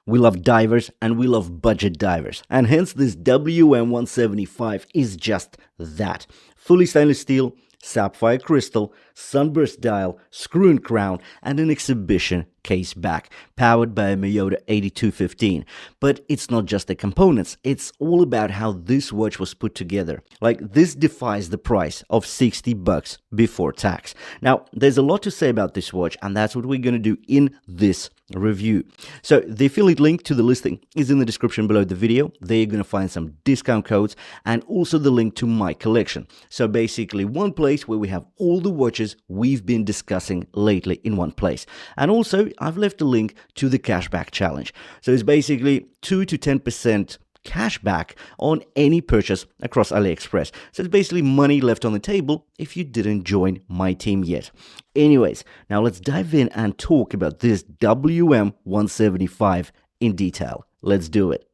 We love divers and we love budget divers, and hence this WM175 is just that. Fully stainless steel, sapphire crystal, sunburst dial, screw and crown, and an exhibition case back, powered by a Miyota 8215. But it's not just the components, it's all about how this watch was put together. Like, this defies the price of $60 before tax. Now, there's a lot to say about this watch, and that's what we're going to do in this review. So the affiliate link to the listing is in the description below the video. There you're going to find some discount codes and also the link to my collection. So basically one place where we have all the watches we've been discussing lately in one place. And also I've left a link to the cashback challenge. So it's basically 2 to 10% cashback on any purchase across AliExpress. So it's basically money left on the table if you didn't join my team yet. Anyways, now let's dive in and talk about this WM175 in detail. Let's do it.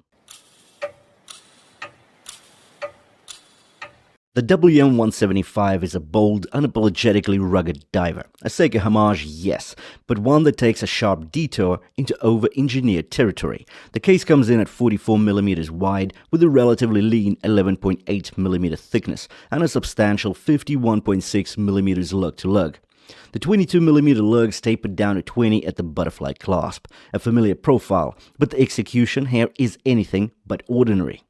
The WM175 is a bold, unapologetically rugged diver. A Seiko homage, yes, but one that takes a sharp detour into over-engineered territory. The case comes in at 44mm wide with a relatively lean 11.8mm thickness and a substantial 51.6mm lug to lug. The 22mm lugs tapered down to 20 at the butterfly clasp, a familiar profile, but the execution here is anything but ordinary.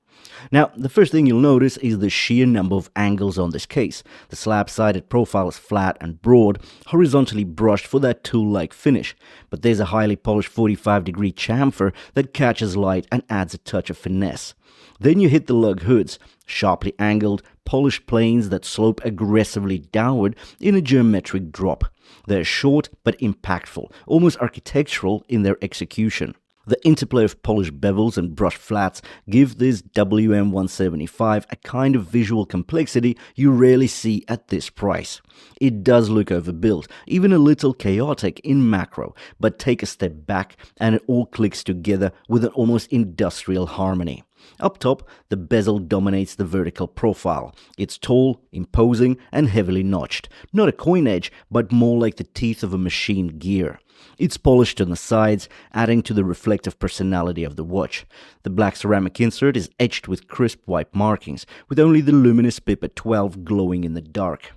Now, the first thing you'll notice is the sheer number of angles on this case. The slab-sided profile is flat and broad, horizontally brushed for that tool-like finish, but there's a highly polished 45-degree chamfer that catches light and adds a touch of finesse. Then you hit the lug hoods, sharply angled, polished planes that slope aggressively downward in a geometric drop. They're short but impactful, almost architectural in their execution. The interplay of polished bevels and brushed flats give this WM175 a kind of visual complexity you rarely see at this price. It does look overbuilt, even a little chaotic in macro, but take a step back and it all clicks together with an almost industrial harmony. Up top, the bezel dominates the vertical profile. It's tall, imposing, and heavily notched. Not a coin edge, but more like the teeth of a machined gear. It's polished on the sides, adding to the reflective personality of the watch. The black ceramic insert is etched with crisp white markings, with only the luminous pip at 12 glowing in the dark.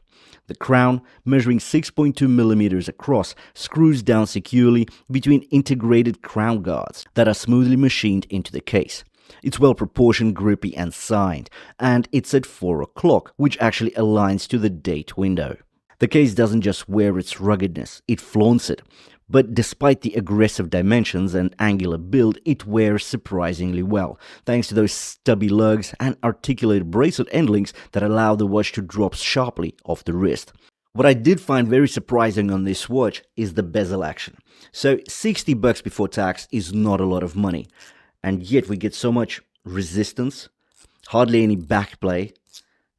The crown, measuring 6.2mm across, screws down securely between integrated crown guards that are smoothly machined into the case. It's well proportioned, grippy, and signed, and it's at 4 o'clock, which actually aligns to the date window. The case doesn't just wear its ruggedness, it flaunts it. But despite the aggressive dimensions and angular build, it wears surprisingly well, thanks to those stubby lugs and articulated bracelet endlinks that allow the watch to drop sharply off the wrist. What I did find very surprising on this watch is the bezel action. So $60 before tax is not a lot of money, and yet we get so much resistance, hardly any backplay.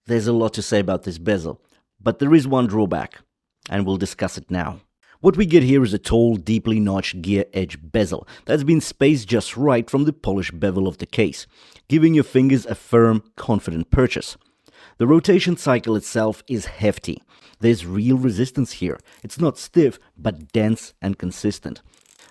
There's a lot to say about this bezel, but there is one drawback, and we'll discuss it now. What we get here is a tall, deeply notched gear edge bezel that's been spaced just right from the polished bevel of the case, giving your fingers a firm, confident purchase. The rotation cycle itself is hefty. There's real resistance here. It's not stiff, but dense and consistent.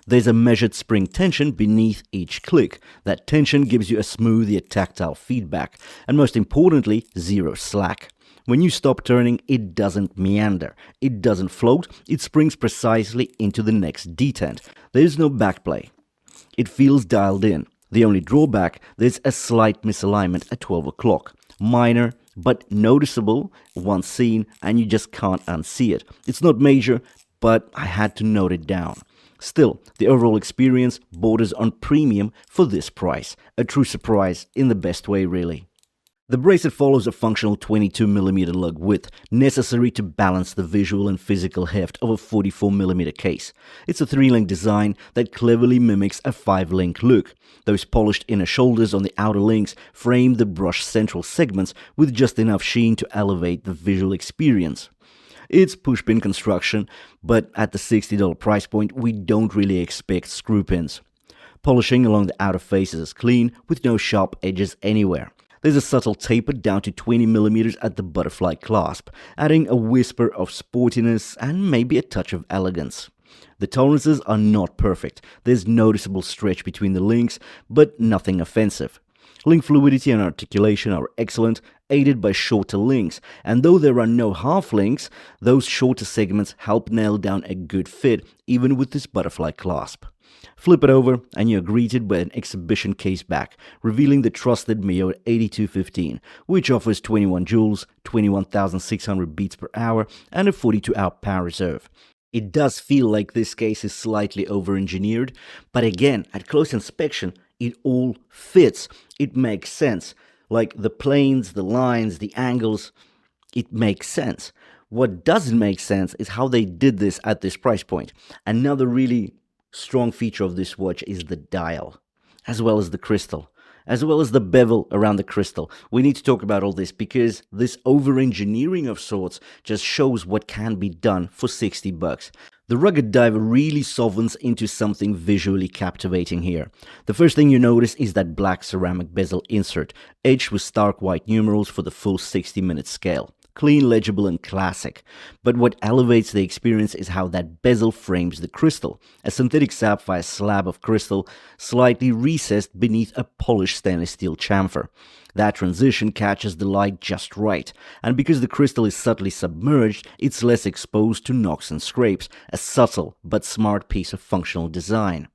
There's a measured spring tension beneath each click. That tension gives you a smooth yet tactile feedback, and most importantly, zero slack. When you stop turning, it doesn't meander, it doesn't float, it springs precisely into the next detent. There's no backplay. It feels dialed in. The only drawback, there's a slight misalignment at 12 o'clock. Minor, but noticeable once seen, and you just can't unsee it. It's not major, but I had to note it down. Still, the overall experience borders on premium for this price. A true surprise in the best way, really. The bracelet follows a functional 22mm lug width, necessary to balance the visual and physical heft of a 44mm case. It's a 3-link design that cleverly mimics a 5-link look. Those polished inner shoulders on the outer links frame the brushed central segments with just enough sheen to elevate the visual experience. It's pushpin construction, but at the $60 price point, we don't really expect screw pins. Polishing along the outer faces is clean, with no sharp edges anywhere. There's a subtle taper down to 20mm at the butterfly clasp, adding a whisper of sportiness and maybe a touch of elegance. The tolerances are not perfect. There's noticeable stretch between the links, but nothing offensive. Link fluidity and articulation are excellent, aided by shorter links, and though there are no half links, those shorter segments help nail down a good fit even with this butterfly clasp. Flip it over and you're greeted by an exhibition case back, revealing the trusted Miyota 8215, which offers 21 joules, 21,600 beats per hour, and a 42-hour power reserve. It does feel like this case is slightly over-engineered, but again, at close inspection, it all fits. It makes sense. Like the planes, the lines, the angles, it makes sense. What doesn't make sense is how they did this at this price point. Another really strong feature of this watch is the dial, as well as the crystal, as well as the bevel around the crystal. We need to talk about all this because this over-engineering of sorts just shows what can be done for 60 bucks. The rugged diver really softens into something visually captivating here. The first thing you notice is that black ceramic bezel insert, edged with stark white numerals for the full 60-minute scale. Clean, legible, and classic. But what elevates the experience is how that bezel frames the crystal. A synthetic sapphire slab of crystal slightly recessed beneath a polished stainless steel chamfer. That transition catches the light just right, and because the crystal is subtly submerged, it's less exposed to knocks and scrapes, a subtle but smart piece of functional design.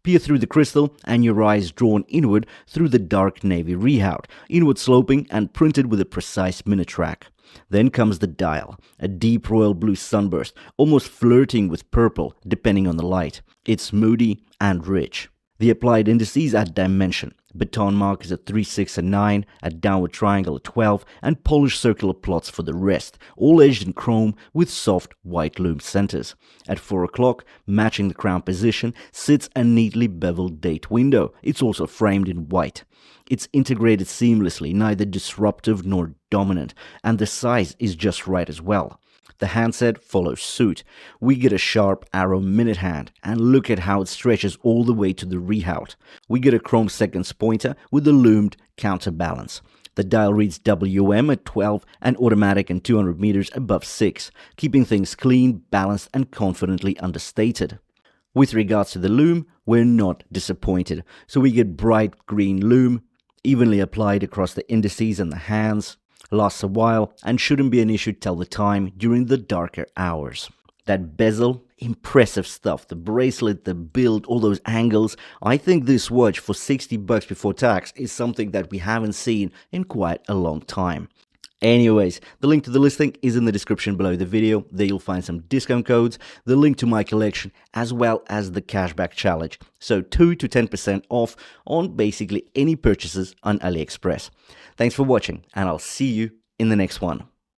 Peer through the crystal and your eyes drawn inward through the dark navy rehaut, inward sloping and printed with a precise minute track. Then comes the dial, a deep royal blue sunburst, almost flirting with purple depending on the light. It's moody and rich. The applied indices add dimension. Baton markers at 3, 6, and 9, a downward triangle at 12, and polished circular plots for the rest, all edged in chrome with soft white lume centers. At 4 o'clock, matching the crown position, sits a neatly beveled date window. It's also framed in white. It's integrated seamlessly, neither disruptive nor dominant, and the size is just right as well. The handset follows suit. We get a sharp arrow minute hand, and look at how it stretches all the way to the rehaut. We get a chrome seconds pointer with a lumed counterbalance. The dial reads WM at 12 and automatic and 200 meters above 6, keeping things clean, balanced, and confidently understated. With regards to the lume, we're not disappointed. So we get bright green lume, evenly applied across the indices and the hands. Lasts a while and shouldn't be an issue to tell the time during the darker hours. That bezel, impressive stuff. The bracelet, the build, all those angles. I think this watch for 60 bucks before tax is something that we haven't seen in quite a long time. Anyways, the link to the listing is in the description below the video. There you'll find some discount codes, the link to my collection, as well as the cashback challenge. So 2 to 10% off on basically any purchases on AliExpress. Thanks for watching, and I'll see you in the next one.